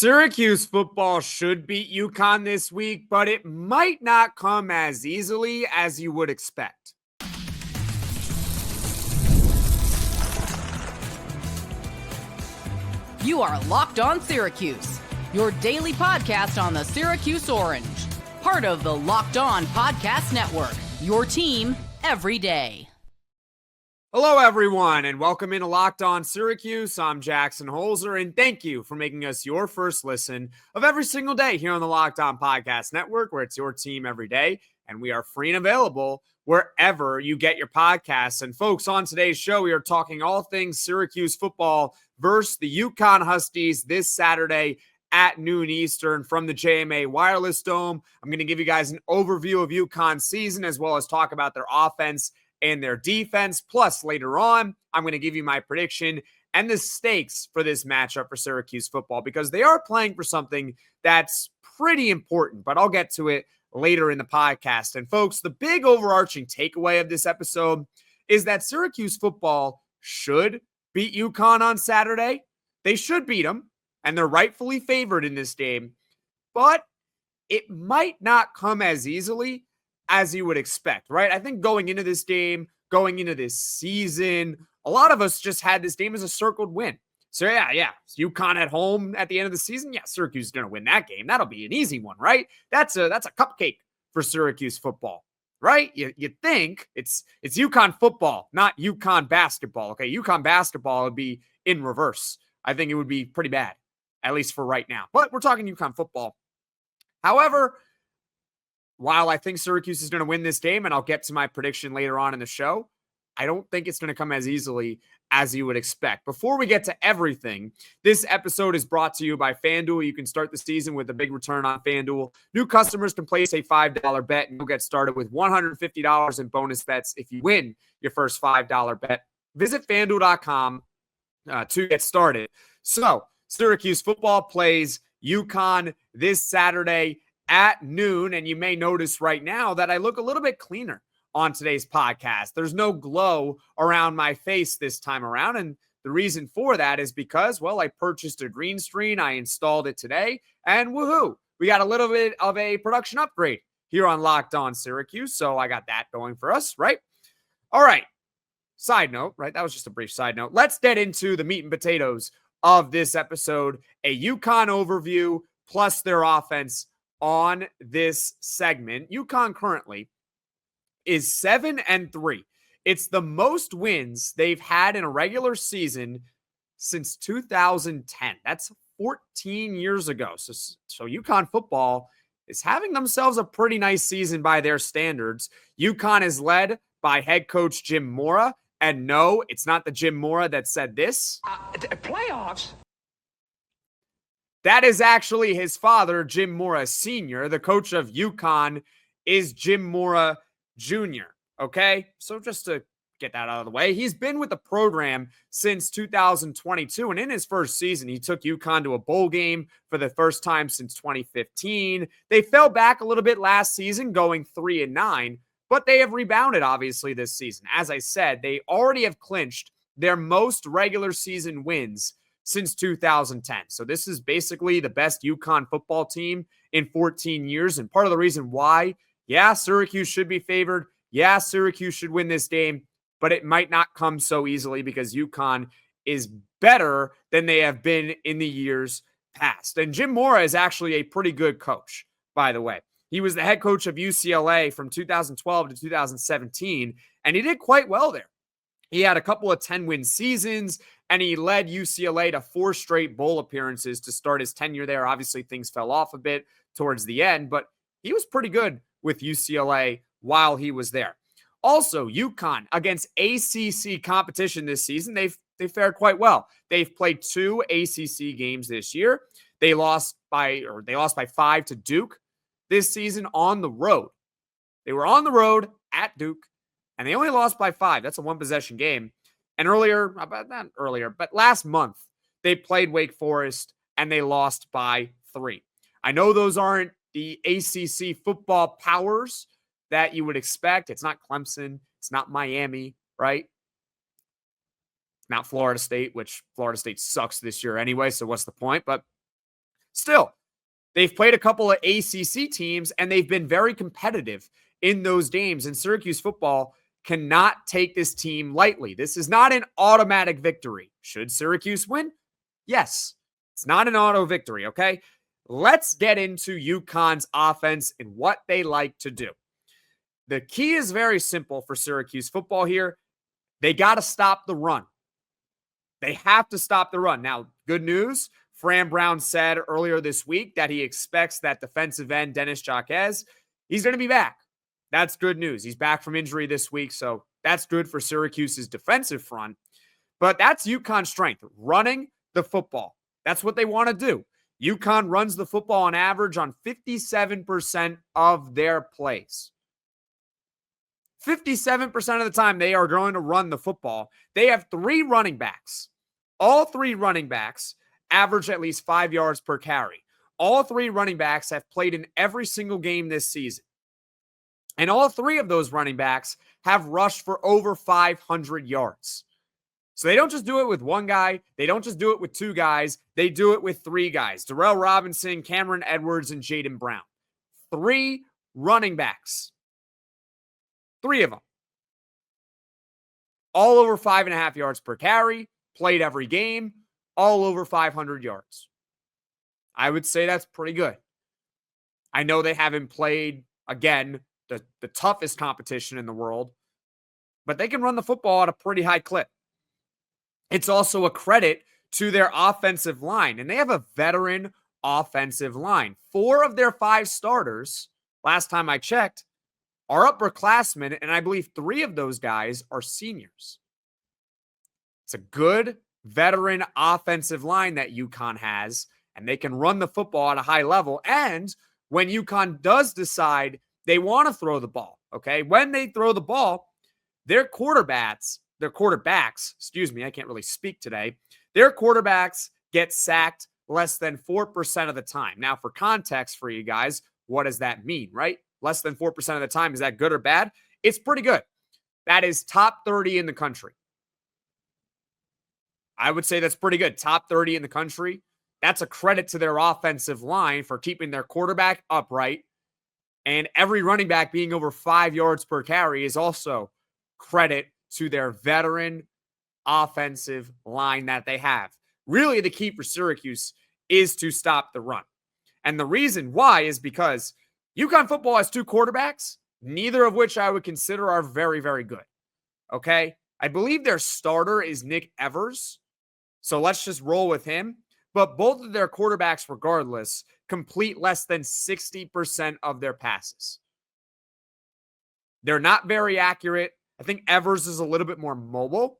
Syracuse football should beat UConn this week, but it might not come as easily as you would expect. You are Locked On Syracuse, your daily podcast on the Syracuse Orange, part of the Locked On Podcast Network, your team every day. Hello, everyone, and welcome into Locked On Syracuse. I'm Jackson Holzer, and thank you for making us your first listen of every single day here on the Locked On Podcast Network, where it's your team every day, and we are free and available wherever you get your podcasts. And folks, on today's show, we are talking all things Syracuse football versus the UConn Huskies this Saturday at noon Eastern from the JMA Wireless Dome. I'm going to give you guys an overview of UConn's season as well as talk about their offense and their defense. Plus, later on, I'm going to give you my prediction and the stakes for this matchup for Syracuse football because they are playing for something that's pretty important, but I'll get to it later in the podcast. And folks, the big overarching takeaway of this episode is that Syracuse football should beat UConn on Saturday. They should beat them, and they're rightfully favored in this game, but it might not come as easily as you would expect, right? I think going into this game, going into this season, a lot of us just had this game as a circled win. So yeah, UConn at home at the end of the season. Yeah, Syracuse is going to win that game. That'll be an easy one, right? That's a cupcake for Syracuse football, right? You think it's UConn football, not UConn basketball. Okay, UConn basketball would be in reverse. I think it would be pretty bad, at least for right now. But we're talking UConn football. However, while I think Syracuse is going to win this game, and I'll get to my prediction later on in the show, I don't think it's going to come as easily as you would expect. Before we get to everything, this episode is brought to you by FanDuel. You can start the season with a big return on FanDuel. New customers can place a $5 bet, and you'll get started with $150 in bonus bets if you win your first $5 bet. Visit FanDuel.com to get started. So, Syracuse football plays UConn this Saturday at noon, and you may notice right now that I look a little bit cleaner on today's podcast. There's no glow around my face this time around, and the reason for that is because, well, I purchased a green screen, I installed it today, and woohoo, we got a little bit of a production upgrade here on Locked On Syracuse, so I got that going for us, right? All right, side note, right? That was just a brief side note. Let's get into the meat and potatoes of this episode, a UConn overview plus their offense on this segment. UConn currently is 7-3. It's the most wins they've had in a regular season since 2010. That's 14 years ago. So UConn football is having themselves a pretty nice season by their standards. UConn is led by head coach Jim Mora. And no, it's not the Jim Mora that said this. Playoffs? That is actually his father, Jim Mora Sr. The coach of UConn is Jim Mora Jr. Okay? So just to get that out of the way, he's been with the program since 2022. And in his first season, he took UConn to a bowl game for the first time since 2015. They fell back a little bit last season, going 3-9, but they have rebounded, obviously, this season. As I said, they already have clinched their most regular season wins since 2010. So this is basically the best UConn football team in 14 years. And part of the reason why, yeah, Syracuse should be favored. Yeah, Syracuse should win this game, but it might not come so easily because UConn is better than they have been in the years past. And Jim Mora is actually a pretty good coach, by the way. He was the head coach of UCLA from 2012 to 2017, and he did quite well there. He had a couple of 10-win seasons, and he led UCLA to 4 straight bowl appearances to start his tenure there. Obviously, things fell off a bit towards the end, but he was pretty good with UCLA while he was there. Also, UConn against ACC competition this season, they fared quite well. They've played 2 ACC games this year. They lost by 5 to Duke this season on the road. They were on the road at Duke, and they only lost by 5. That's a one-possession game. And last month, they played Wake Forest, and they lost by 3. I know those aren't the ACC football powers that you would expect. It's not Clemson. It's not Miami, right? Not Florida State, which Florida State sucks this year anyway, so what's the point? But Still, they've played a couple of ACC teams, and they've been very competitive in those games. And Syracuse football cannot take this team lightly. This is not an automatic victory. Should Syracuse win? Yes. It's not an auto victory, okay? Let's get into UConn's offense and what they like to do. The key is very simple for Syracuse football here. They got to stop the run. They have to stop the run. Now, good news. Fran Brown said earlier this week that he expects that defensive end, Dennis Jaquez, he's going to be back. That's good news. He's back from injury this week, so that's good for Syracuse's defensive front. But that's UConn's strength, running the football. That's what they want to do. UConn runs the football on average on 57% of their plays. 57% of the time they are going to run the football. They have 3 running backs. All 3 running backs average at least 5 yards per carry. All 3 running backs have played in every single game this season. And all 3 of those running backs have rushed for over 500 yards. So they don't just do it with 1 guy. They don't just do it with 2 guys. They do it with 3 guys. Durell Robinson, Camryn Edwards, and Jayden Brown. 3 running backs. 3 of them. All over 5.5 yards per carry. Played every game. All over 500 yards. I would say that's pretty good. I know they haven't played, again, the toughest competition in the world, but they can run the football at a pretty high clip. It's also a credit to their offensive line, and they have a veteran offensive line. 4 of their 5 starters, last time I checked, are upperclassmen, and I believe 3 of those guys are seniors. It's a good veteran offensive line that UConn has, and they can run the football at a high level. And when UConn does decide they want to throw the ball, okay, when they throw the ball, their quarterbacks, I can't really speak today, their quarterbacks get sacked less than 4% of the time. Now, for context for you guys, what does that mean, right? Less than 4% of the time. Is that good or bad? It's pretty good. That is top 30 in the country. I would say that's pretty good. Top 30 in the country. That's a credit to their offensive line for keeping their quarterback upright. And every running back being over 5 yards per carry is also credit to their veteran offensive line that they have. Really, the key for Syracuse is to stop the run. And the reason why is because UConn football has 2 quarterbacks, neither of which I would consider are very, very good. Okay? I believe their starter is Nick Evers. So let's just roll with him. But both of their quarterbacks, regardless, complete less than 60% of their passes. They're not very accurate. I think Evers is a little bit more mobile.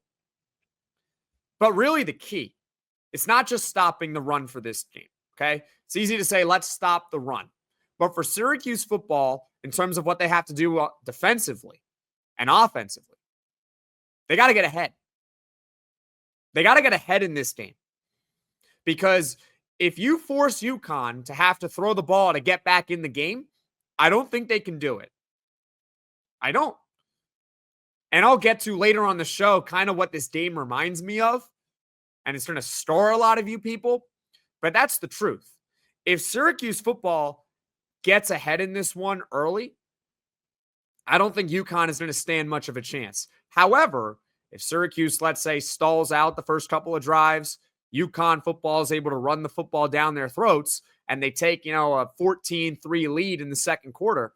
But really the key, it's not just stopping the run for this game, okay? It's easy to say, let's stop the run. But for Syracuse football, in terms of what they have to do defensively and offensively, they got to get ahead. They got to get ahead in this game. Because if you force UConn to have to throw the ball to get back in the game, I don't think they can do it. I don't. And I'll get to later on the show kind of what this game reminds me of. And it's going to star a lot of you people. But that's the truth. If Syracuse football gets ahead in this one early, I don't think UConn is going to stand much of a chance. However, if Syracuse, let's say, stalls out the first couple of drives, UConn football is able to run the football down their throats, and they take, a 14-3 lead in the second quarter,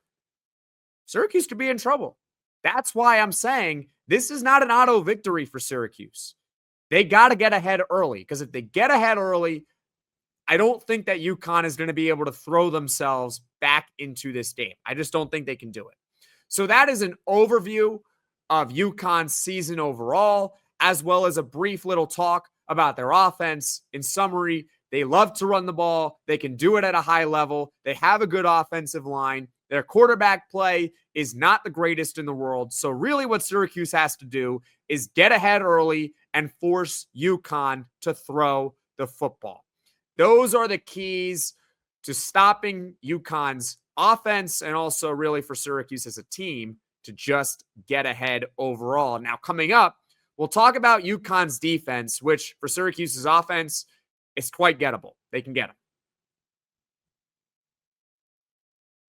Syracuse could be in trouble. That's why I'm saying this is not an auto victory for Syracuse. They got to get ahead early, because if they get ahead early, I don't think that UConn is going to be able to throw themselves back into this game. I just don't think they can do it. So that is an overview of UConn's season overall, as well as a brief little talk about their offense. In summary, they love to run the ball. They can do it at a high level. They have a good offensive line. Their quarterback play is not the greatest in the world. So really what Syracuse has to do is get ahead early and force UConn to throw the football. Those are the keys to stopping UConn's offense, and also really for Syracuse as a team to just get ahead overall. Now, coming up, we'll talk about UConn's defense, which for Syracuse's offense is quite gettable. They can get them.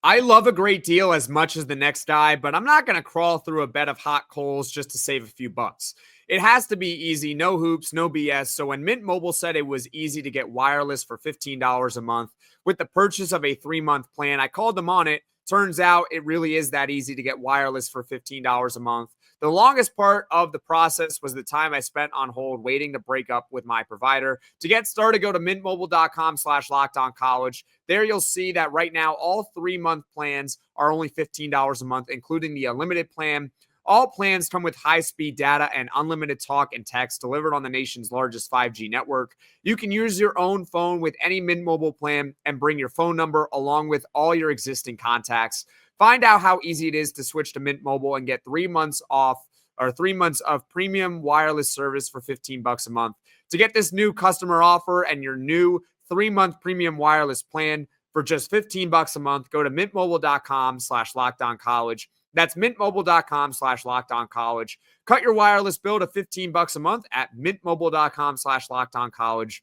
I love a great deal as much as the next guy, but I'm not going to crawl through a bed of hot coals just to save a few bucks. It has to be easy, no hoops, no BS. So when Mint Mobile said it was easy to get wireless for $15 a month with the purchase of a 3-month plan, I called them on it. Turns out it really is that easy to get wireless for $15 a month. The longest part of the process was the time I spent on hold waiting to break up with my provider. To get started, go to mintmobile.com/lockedoncollege. There you'll see that right now all 3-month plans are only $15 a month, including the unlimited plan. All plans come with high-speed data and unlimited talk and text delivered on the nation's largest 5G network. You can use your own phone with any Mint Mobile plan and bring your phone number along with all your existing contacts. Find out how easy it is to switch to Mint Mobile and get 3 months off or 3 months of premium wireless service for $15 a month. To get this new customer offer and your new 3-month premium wireless plan for just $15 a month, go to mintmobile.com/lockedoncollege. That's mintmobile.com/lockedoncollege. Cut your wireless bill to $15 a month at mintmobile.com/lockedoncollege.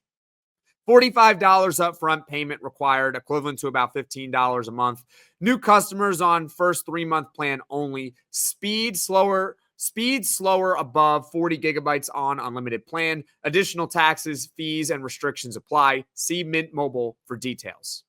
$45 upfront payment required, equivalent to about $15 a month. New customers on first 3-month plan only. Speed slower above 40 gigabytes on unlimited plan. Additional taxes, fees, and restrictions apply. See Mint Mobile for details.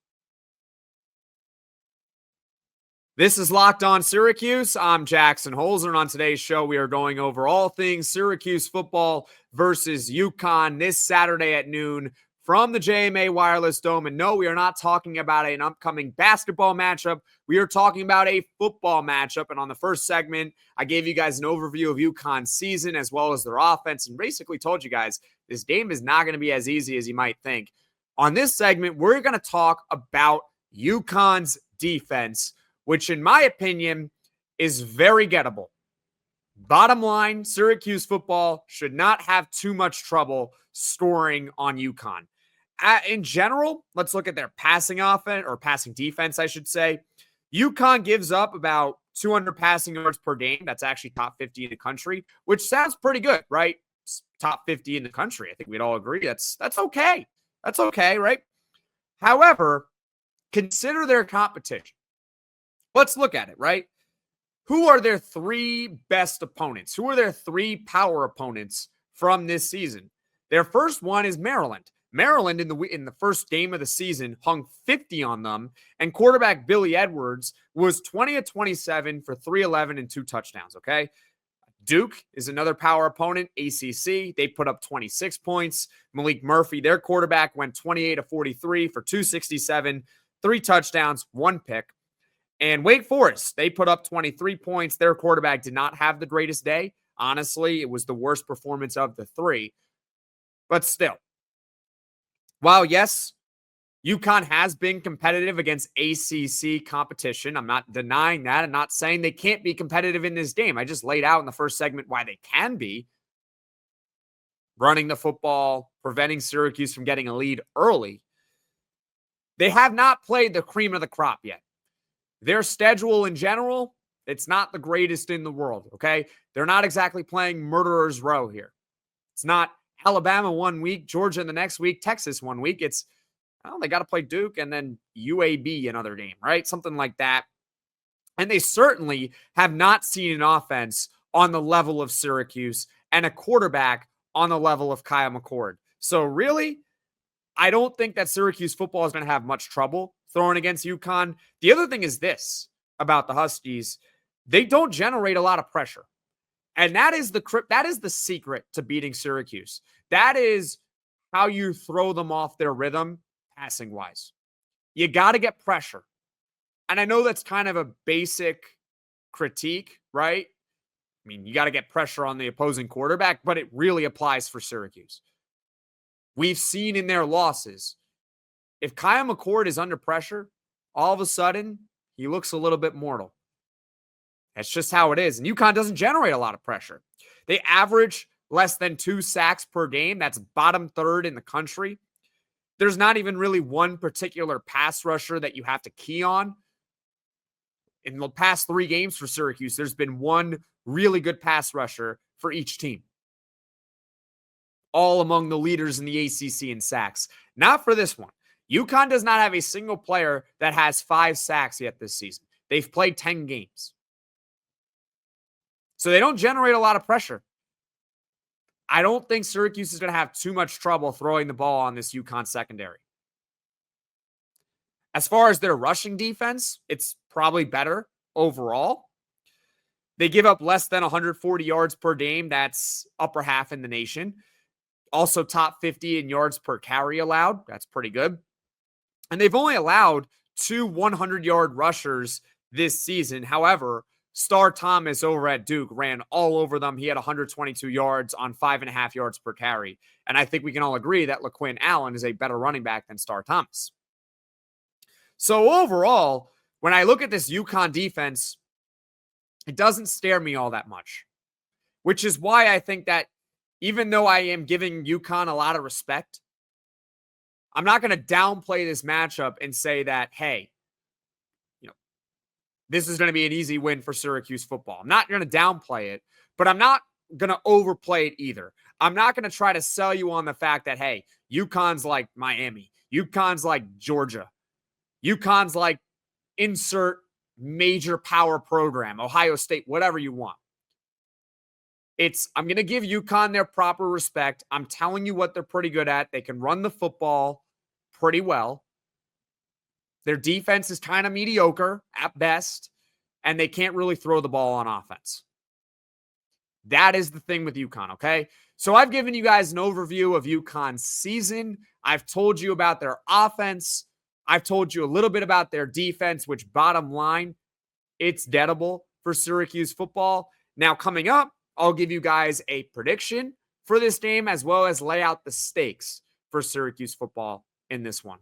This is Locked On Syracuse. I'm Jackson Holzer, and on today's show, we are going over all things Syracuse football versus UConn this Saturday at noon from the JMA Wireless Dome. And no, we are not talking about an upcoming basketball matchup. We are talking about a football matchup. And on the first segment, I gave you guys an overview of UConn's season as well as their offense and basically told you guys this game is not going to be as easy as you might think. On this segment, we're going to talk about UConn's defense, which in my opinion is very gettable. Bottom line, Syracuse football should not have too much trouble scoring on UConn. In general, let's look at their passing offense or passing defense, I should say. UConn gives up about 200 passing yards per game. That's actually top 50 in the country, which sounds pretty good, right? Top 50 in the country. I think we'd all agree that's okay. That's okay, right? However, consider their competition. Let's look at it, right? Who are their 3 best opponents? Who are their 3 power opponents from this season? Their first one is Maryland. Maryland in the first game of the season hung 50 on them, and quarterback Billy Edwards was 20 of 27 for 311 and 2 touchdowns, okay? Duke is another power opponent, ACC. They put up 26 points. Malik Murphy, their quarterback, went 28 of 43 for 267, 3 touchdowns, 1 pick. And Wake Forest, they put up 23 points. Their quarterback did not have the greatest day. Honestly, it was the worst performance of the 3. But still, while yes, UConn has been competitive against ACC competition, I'm not denying that. I'm not saying they can't be competitive in this game. I just laid out in the first segment why they can be. Running the football, preventing Syracuse from getting a lead early. They have not played the cream of the crop yet. Their schedule in general, it's not the greatest in the world, okay? They're not exactly playing murderer's row here. It's not Alabama one week, Georgia the next week, Texas one week. It's, well, they got to play Duke and then UAB another game, right? Something like that. And they certainly have not seen an offense on the level of Syracuse and a quarterback on the level of Kyle McCord. So really, I don't think that Syracuse football is going to have much trouble throwing against UConn. The other thing is this about the Huskies. They don't generate a lot of pressure. And that is the secret to beating Syracuse. That is how you throw them off their rhythm passing wise. You got to get pressure. And I know that's kind of a basic critique, right? I mean, you got to get pressure on the opposing quarterback, but it really applies for Syracuse. We've seen in their losses, if Kyle McCord is under pressure, all of a sudden, he looks a little bit mortal. That's just how it is. And UConn doesn't generate a lot of pressure. They average less than 2 sacks per game. That's bottom 3rd in the country. There's not even really one particular pass rusher that you have to key on. In the past 3 games for Syracuse, there's been one really good pass rusher for each team. All among the leaders in the ACC in sacks. Not for this one. UConn does not have a single player that has 5 sacks yet this season. They've played 10 games. So they don't generate a lot of pressure. I don't think Syracuse is going to have too much trouble throwing the ball on this UConn secondary. As far as their rushing defense, it's probably better overall. They give up less than 140 yards per game. That's upper half in the nation. Also top 50 in yards per carry allowed. That's pretty good. And they've only allowed 2 100-yard rushers this season. However, Star Thomas over at Duke ran all over them. He had 122 yards on 5.5 yards per carry. And I think we can all agree that LeQuint Allen is a better running back than Star Thomas. So overall, when I look at this UConn defense, it doesn't scare me all that much, which is why I think that even though I am giving UConn a lot of respect, I'm not going to downplay this matchup and say that, hey, this is going to be an easy win for Syracuse football. I'm not going to downplay it, but I'm not going to overplay it either. I'm not going to try to sell you on the fact that, hey, UConn's like Miami. UConn's like Georgia. UConn's like insert major power program, Ohio State, whatever you want. I'm going to give UConn their proper respect. I'm telling you what they're pretty good at. They can run the football pretty well. Their defense is kind of mediocre at best, and they can't really throw the ball on offense. That is the thing with UConn, okay? So I've given you guys an overview of UConn's season. I've told you about their offense. I've told you a little bit about their defense, which bottom line, it's deadable for Syracuse football. Now coming up, I'll give you guys a prediction for this game as well as lay out the stakes for Syracuse football in this one.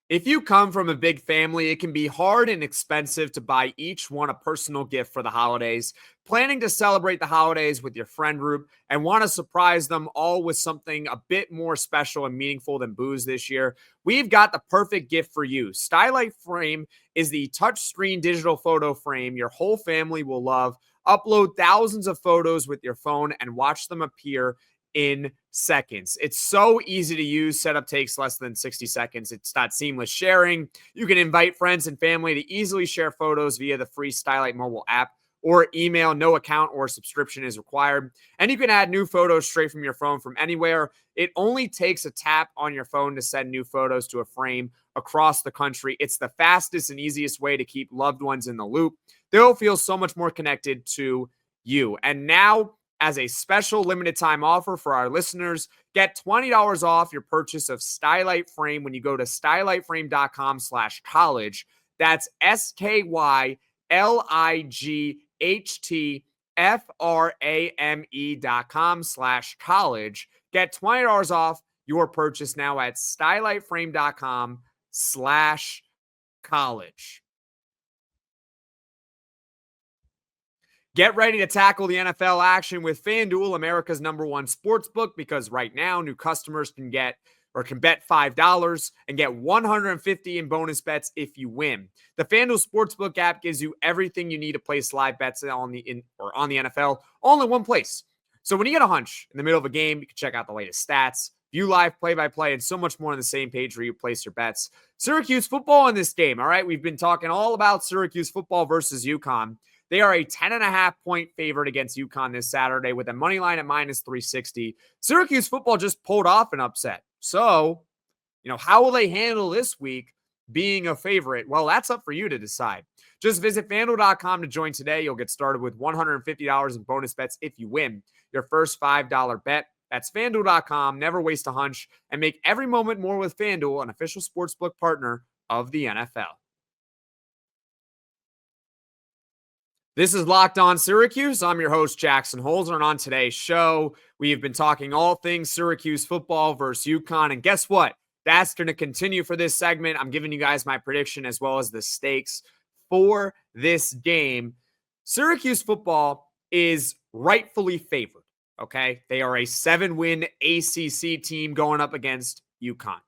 If you come from a big family, it can be hard and expensive to buy each one a personal gift for the holidays. Planning to celebrate the holidays with your friend group and want to surprise them all with something a bit more special and meaningful than booze this year, we've got the perfect gift for you. Stylight Frame is the touchscreen digital photo frame your whole family will love. Upload thousands of photos with your phone and watch them appear in seconds. It's so easy to use. Setup takes less than 60 seconds. It's got seamless sharing. You can invite friends and family to easily share photos via the free Stylight mobile app or email. No account or subscription is required. And you can add new photos straight from your phone from anywhere. It only takes a tap on your phone to send new photos to a frame across the country. It's the fastest and easiest way to keep loved ones in the loop. They'll feel so much more connected to you. And now, as a special limited time offer for our listeners, get $20 off your purchase of Stylight Frame when you go to stylightframe.com/college. That's SKYLIGHTFRAME.com/college. Get $20 off your purchase now at stylightframe.com/college. Get ready to tackle the NFL action with FanDuel, America's #1 sportsbook, because right now new customers can bet $5 and get $150 in bonus bets if you win. The FanDuel Sportsbook app gives you everything you need to place live bets on the NFL, all in one place. So when you get a hunch in the middle of a game, you can check out the latest stats, view live play-by-play, and so much more on the same page where you place your bets. Syracuse football in this game, all right? We've been talking all about Syracuse football versus UConn. They are a 10.5-point favorite against UConn this Saturday with a money line at -360. Syracuse football just pulled off an upset. So, how will they handle this week being a favorite? Well, that's up for you to decide. Just visit FanDuel.com to join today. You'll get started with $150 in bonus bets if you win your first $5 bet. That's FanDuel.com. Never waste a hunch and make every moment more with FanDuel, an official sportsbook partner of the NFL. This is Locked On Syracuse. I'm your host, Jackson Holzer, and on today's show, we have been talking all things Syracuse football versus UConn, and guess what? That's going to continue for this segment. I'm giving you guys my prediction as well as the stakes for this game. Syracuse football is rightfully favored, okay? They are a 7-win ACC team going up against UConn.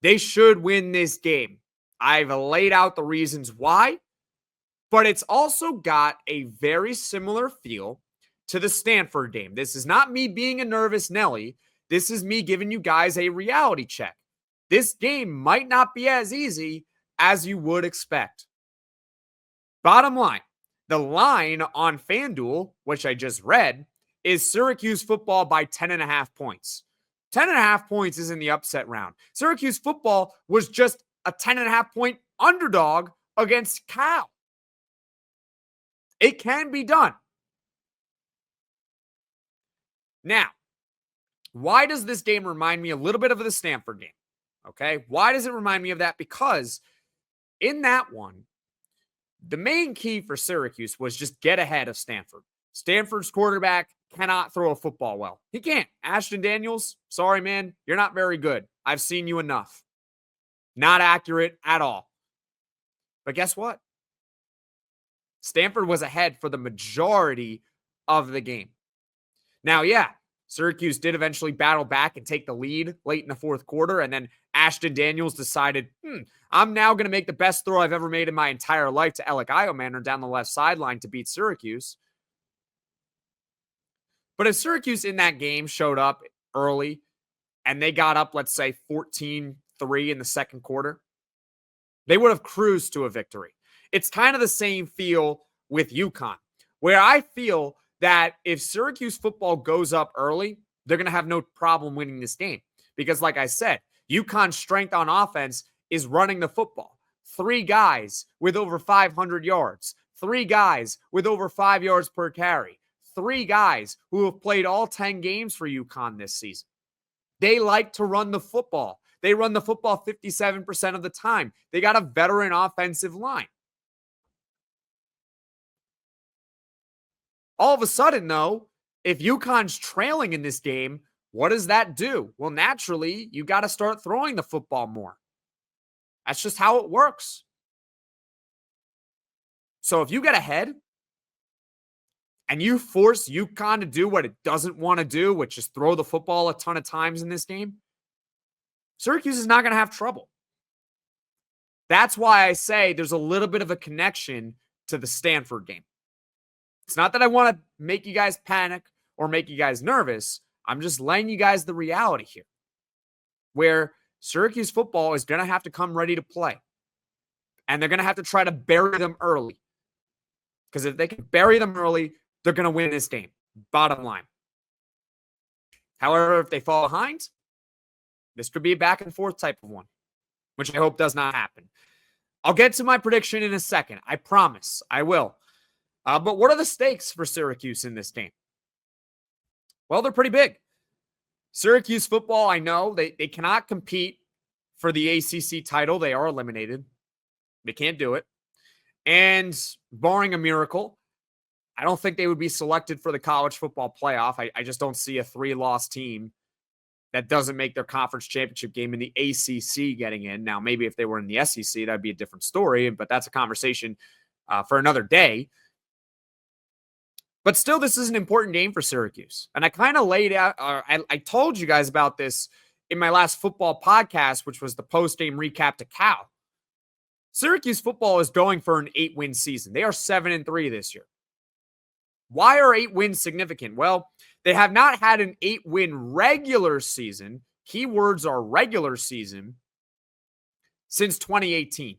They should win this game. I've laid out the reasons why. But it's also got a very similar feel to the Stanford game. This is not me being a nervous Nelly. This is me giving you guys a reality check. This game might not be as easy as you would expect. Bottom line, the line on FanDuel, which I just read, is Syracuse football by 10.5 points. 10.5 points is in the upset round. Syracuse football was just a 10.5 point underdog against Cal. It can be done. Now, why does this game remind me a little bit of the Stanford game? Okay, why does it remind me of that? Because in that one, the main key for Syracuse was just get ahead of Stanford. Stanford's quarterback cannot throw a football well. He can't. Ashton Daniels, sorry, man, you're not very good. I've seen you enough. Not accurate at all. But guess what? Stanford was ahead for the majority of the game. Now, yeah, Syracuse did eventually battle back and take the lead late in the fourth quarter, and then Ashton Daniels decided, I'm now going to make the best throw I've ever made in my entire life to Alec Iomanner down the left sideline to beat Syracuse. But if Syracuse in that game showed up early and they got up, let's say 14-3 in the second quarter, they would have cruised to a victory. It's kind of the same feel with UConn, where I feel that if Syracuse football goes up early, they're going to have no problem winning this game. Because like I said, UConn's strength on offense is running the football. 3 guys with over 500 yards. 3 guys with over 5 yards per carry. 3 guys who have played all 10 games for UConn this season. They like to run the football. They run the football 57% of the time. They got a veteran offensive line. All of a sudden, though, if UConn's trailing in this game, what does that do? Well, naturally, you got to start throwing the football more. That's just how it works. So if you get ahead and you force UConn to do what it doesn't want to do, which is throw the football a ton of times in this game, Syracuse is not going to have trouble. That's why I say there's a little bit of a connection to the Stanford game. It's not that I want to make you guys panic or make you guys nervous. I'm just letting you guys the reality here, where Syracuse football is going to have to come ready to play. And they're going to have to try to bury them early. Because if they can bury them early, they're going to win this game. Bottom line. However, if they fall behind, this could be a back and forth type of one, which I hope does not happen. I'll get to my prediction in a second. I promise. I will. But what are the stakes for Syracuse in this game? Well, they're pretty big. Syracuse football, I know, they cannot compete for the ACC title. They are eliminated. They can't do it. And barring a miracle, I don't think they would be selected for the college football playoff. I just don't see a 3-loss team that doesn't make their conference championship game in the ACC getting in. Now, maybe if they were in the SEC, that'd be a different story, but that's a conversation for another day. But still, this is an important game for Syracuse. And I kind of laid out, I told you guys about this in my last football podcast, which was the post-game recap to Cal. Syracuse football is going for an 8-win season. They are 7-3 this year. Why are 8 wins significant? Well, they have not had an 8-win regular season. Keywords are regular season since 2018.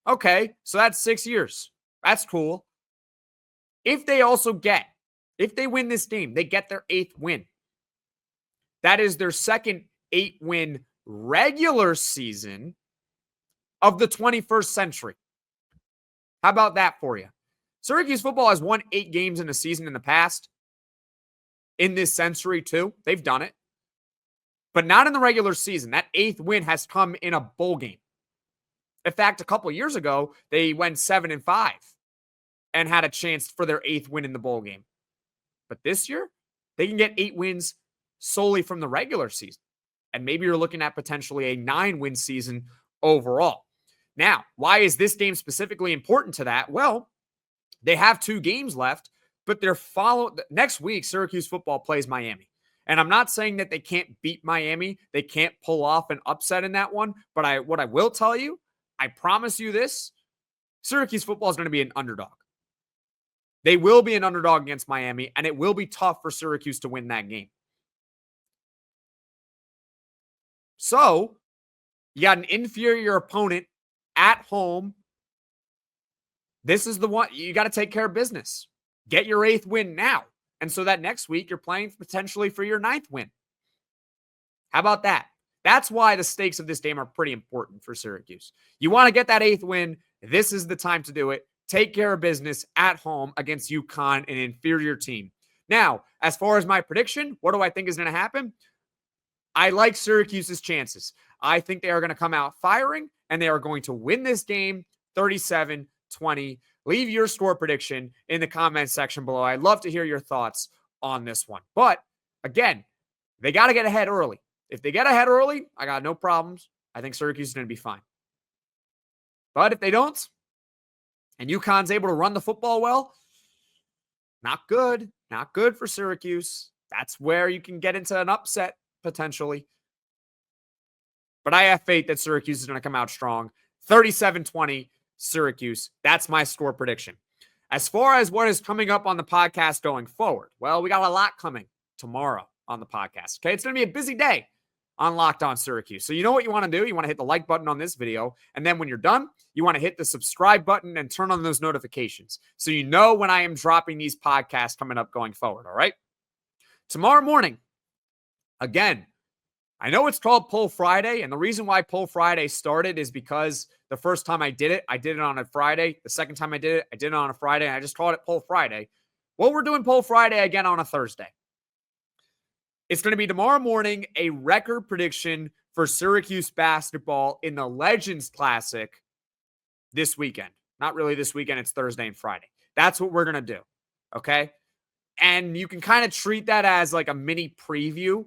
Okay, so that's 6 years. That's cool. If they win this game, they get their 8th win. That is their second 8-win regular season of the 21st century. How about that for you? Syracuse football has won 8 games in a season in the past. In this century, too. They've done it. But not in the regular season. That 8th win has come in a bowl game. In fact, a couple years ago, they went 7-5 and had a chance for their 8th win in the bowl game. But this year, they can get 8 wins solely from the regular season. And maybe you're looking at potentially a 9-win season overall. Now, why is this game specifically important to that? Well, they have 2 games left, but next week, Syracuse football plays Miami. And I'm not saying that they can't beat Miami. They can't pull off an upset in that one. But what I will tell you, I promise you this, Syracuse football is going to be an underdog. They will be an underdog against Miami, and it will be tough for Syracuse to win that game. So you got an inferior opponent at home. This is the one you got to take care of business. Get your 8th win now. And so that next week you're playing potentially for your 9th win. How about that? That's why the stakes of this game are pretty important for Syracuse. You want to get that 8th win. This is the time to do it. Take care of business at home against UConn, an inferior team. Now, as far as my prediction, what do I think is going to happen? I like Syracuse's chances. I think they are going to come out firing, and they are going to win this game 37-20. Leave your score prediction in the comment section below. I'd love to hear your thoughts on this one. But, again, they got to get ahead early. If they get ahead early, I got no problems. I think Syracuse is going to be fine. But if they don't, and UConn's able to run the football well, not good. Not good for Syracuse. That's where you can get into an upset, potentially. But I have faith that Syracuse is going to come out strong. 37-20, Syracuse. That's my score prediction. As far as what is coming up on the podcast going forward, well, we got a lot coming tomorrow on the podcast. Okay, it's going to be a busy day on Locked On Syracuse. So you know what you want to do? You want to hit the like button on this video. And then when you're done, you want to hit the subscribe button and turn on those notifications so you know when I am dropping these podcasts coming up going forward, all right? Tomorrow morning, again, I know it's called Poll Friday, and the reason why Poll Friday started is because the first time I did it on a Friday. The second time I did it on a Friday, and I just called it Poll Friday. Well, we're doing Poll Friday again on a Thursday. It's going to be tomorrow morning, a record prediction for Syracuse basketball in the Legends Classic this weekend. Not really this weekend, it's Thursday and Friday. That's what we're going to do, okay? And you can kind of treat that as like a mini preview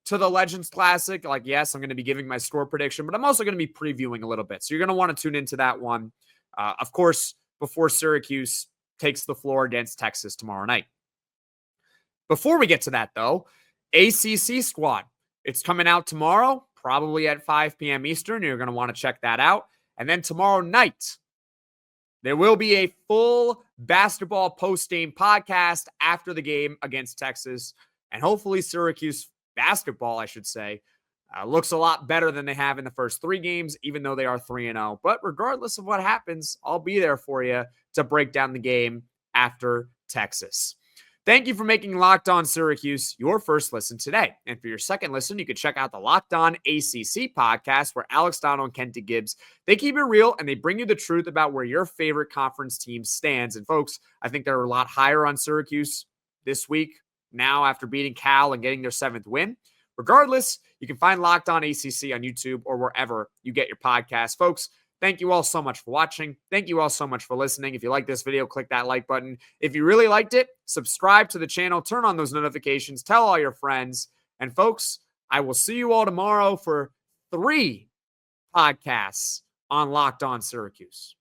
to the Legends Classic. Like, yes, I'm going to be giving my score prediction, but I'm also going to be previewing a little bit. So you're going to want to tune into that one, of course, before Syracuse takes the floor against Texas tomorrow night. Before we get to that, though, ACC squad. It's coming out tomorrow, probably at 5 p.m. Eastern. You're going to want to check that out. And then tomorrow night, there will be a full basketball post-game podcast after the game against Texas. And hopefully Syracuse basketball, I should say, looks a lot better than they have in the first 3 games, even though they are 3-0. But regardless of what happens, I'll be there for you to break down the game after Texas. Thank you for making Locked On Syracuse your first listen today. And for your second listen, you can check out the Locked On ACC podcast where Alex Donald and Kenty Gibbs, they keep it real and they bring you the truth about where your favorite conference team stands. And folks, I think they're a lot higher on Syracuse this week now after beating Cal and getting their 7th win. Regardless, you can find Locked On ACC on YouTube or wherever you get your podcasts. Folks, thank you all so much for watching. Thank you all so much for listening. If you like this video, click that like button. If you really liked it, subscribe to the channel, turn on those notifications, tell all your friends. And folks, I will see you all tomorrow for 3 podcasts on Locked On Syracuse.